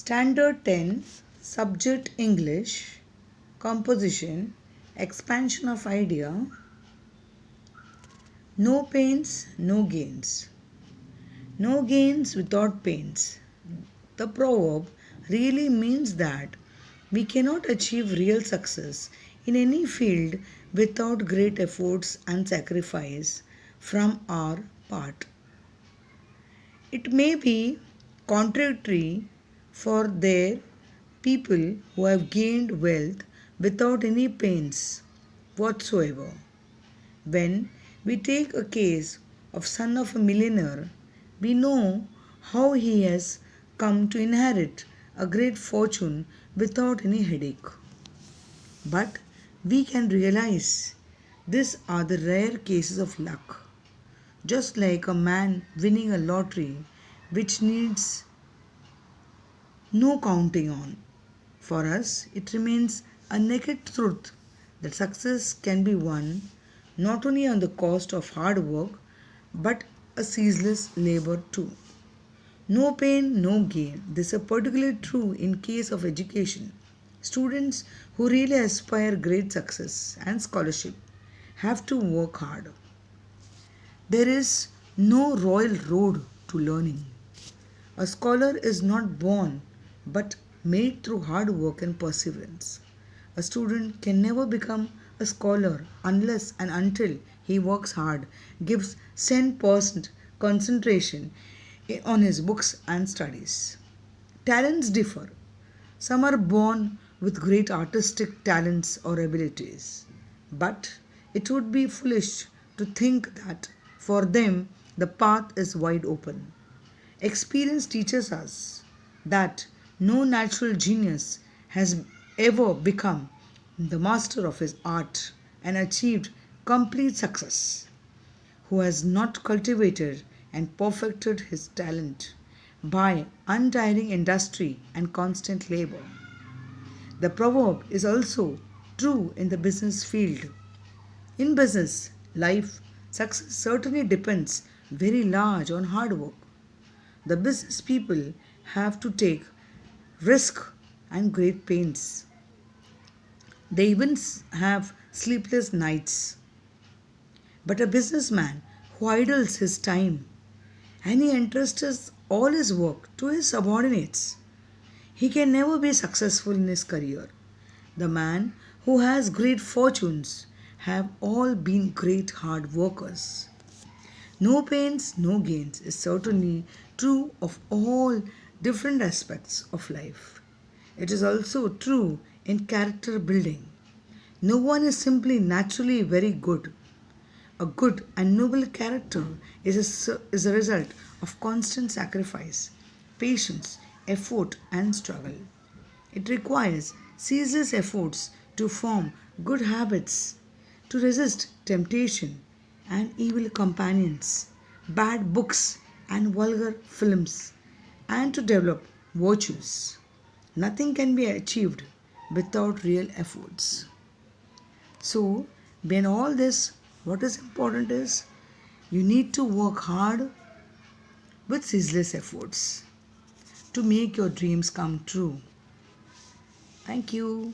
Standard 10, Subject English, Composition, Expansion of Idea, No pains, no gains. No gains without pains. The proverb really means that we cannot achieve real success in any field without great efforts and sacrifice from our part. It may be contradictory for their people who have gained wealth without any pains whatsoever. When we take a case of son of a millionaire, we know how he has come to inherit a great fortune without any headache. But we can realize these are the rare cases of luck, just like a man winning a lottery which needs no counting on. For us, it remains a naked truth that success can be won not only on the cost of hard work but a ceaseless labor too. No pain, no gain. This is particularly true in case of education. Students who really aspire great success and scholarship have to work hard. There is no royal road to learning. A scholar is not born but made through hard work and perseverance. A student can never become a scholar unless and until he works hard, gives 10% concentration on his books and studies. Talents differ. Some are born with great artistic talents or abilities, but it would be foolish to think that for them the path is wide open. Experience teaches us that no natural genius has ever become the master of his art and achieved complete success who has not cultivated and perfected his talent by untiring industry and constant labor. The proverb is also true in the business field. In business life, success certainly depends very large on hard work. The business people have to take risk and great pains. They even have sleepless nights. But a businessman who idles his time and he entrusts all his work to his subordinates, he can never be successful in his career. The man who has great fortunes have all been great hard workers. No pains, no gains is certainly true of all different aspects of life. It is also true in character building. No one is simply naturally very good. A good and noble character is a result of constant sacrifice, patience, effort, and struggle. It requires ceaseless efforts to form good habits, to resist temptation and evil companions, bad books, and vulgar films, and to develop virtues. Nothing can be achieved without real efforts. So, beyond all this, what is important is you need to work hard with ceaseless efforts to make your dreams come true. Thank you.